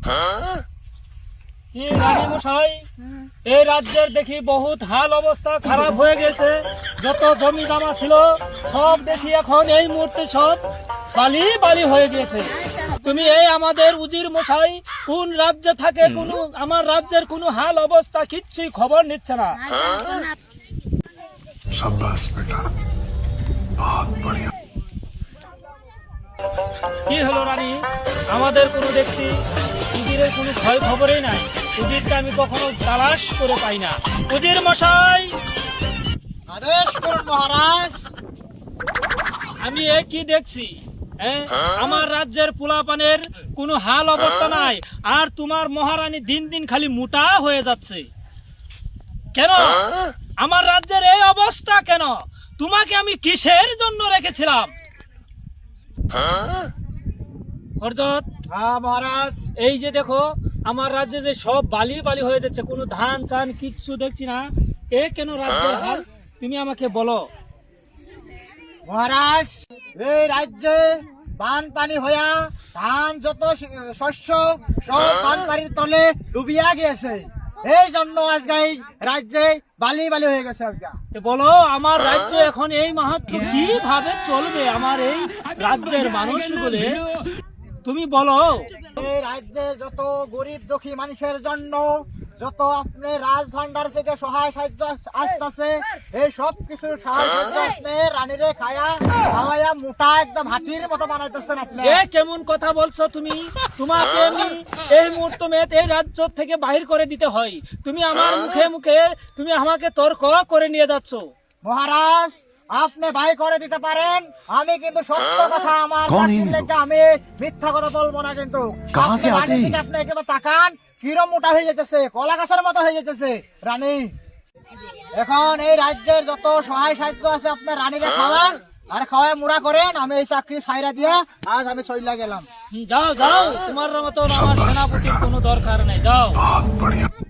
কি রানী মশাই, এই রাজ্যের দেখি বহুত হাল অবস্থা খারাপ হয়ে গেছে। যত জমি জমা ছিল সব দেখি এখন এই মুহূর্তে সব বালি বালি হয়ে গেছে। তুমি এই আমাদের উজির মশাই কোন রাজ্যে থাকে, কোনো আমার রাজ্যের কোনো হাল অবস্থা কিচ্ছুই খবর নিচ্ছে না। शाबाश बेटा, बहुत बढ़िया। কি হলো রানী, আমাদের কোনো দেখছি উজিরের কোনো ভয় খবরই নাই। উজিরকে আমি কখনো তালাশ করে পাই না। উজির মশাই, আদেশ করুন মহারাজ। আমি এ কি দেখছি, আমার রাজ্যের পোলাপানের কোনো হাল অবস্থা নাই, আর তোমার মহারানী দিন দিন খালি মোটা হয়ে যাচ্ছে। কেন আমার রাজ্যের এই অবস্থা কেন? তোমাকে আমি কিসের জন্য রেখেছিলাম? হরজত, হ্যাঁ মহারাজ। এই যে দেখো আমার রাজ্যে যে সব বালি বালি হয়ে যাচ্ছে, কোনো ধান চান কিচ্ছু দেখছি না। এ কেন রাজ্যের হাল, তুমি আমাকে বলো। মহারাজ, এই রাজ্যে বানপানি হইয়া ধান যত শস্য সব বানপানির তলে ডুবিয়া গিয়েছে। এই জন্য আজকে এই রাজ্যে বালি বালি হয়ে গেছে। আজকে বলো আমার রাজ্যে এখন এই মাহাত্ম কিভাবে চলবে, আমার এই রাজ্যের মানুষগুলো তুমি বলো। এই রাজ্যে যত গরিব দুঃখী মানুষের জন্য যত আপনি রাজ ভান্ডার থেকে সহায় সাহায্য আসতেছে, এই সব কিছু সহায় সাহায্য আপনি রানীরে খাওয়াইয়া মোটা একদম হাতির মতো বানাইতেছেন আপনি। এ কেমন কথা বলছো তুমি? তোমাকে আমি এই মুহূর্তে এই রাজ্য থেকে বাহির করে দিতে হয়, তুমি আমার মুখে মুখে তুমি আমাকে তর্ক করে নিয়ে যাচ্ছ। মহারাজ, আপনি ভাই করে দিতে পারেন, আমি কিন্তু সত্য কথা আমার জাতির লেগে আমি মিথ্যা কথা বলবো না। কিন্তু আপনি রানীর দিকে আপনি একেবারে তাকান, কিরম মোটা হয়ে যেতেছে, কলা গাছের মতো হয়ে যেতেছে রানী। এখন এই রাজ্যের যত সহায় সাহায্য আছে আপনার রানীরে খাওয়ান আর খাওয়ায় মুড়া করেন। আমি এই চাকরি ছাইরা দিয়া আজ আমি চইলা গেলাম। যাও যাও, তোমার মতো আমার সেনাপতির কোনো দরকার নেই, যাও। बहुत बढ़िया।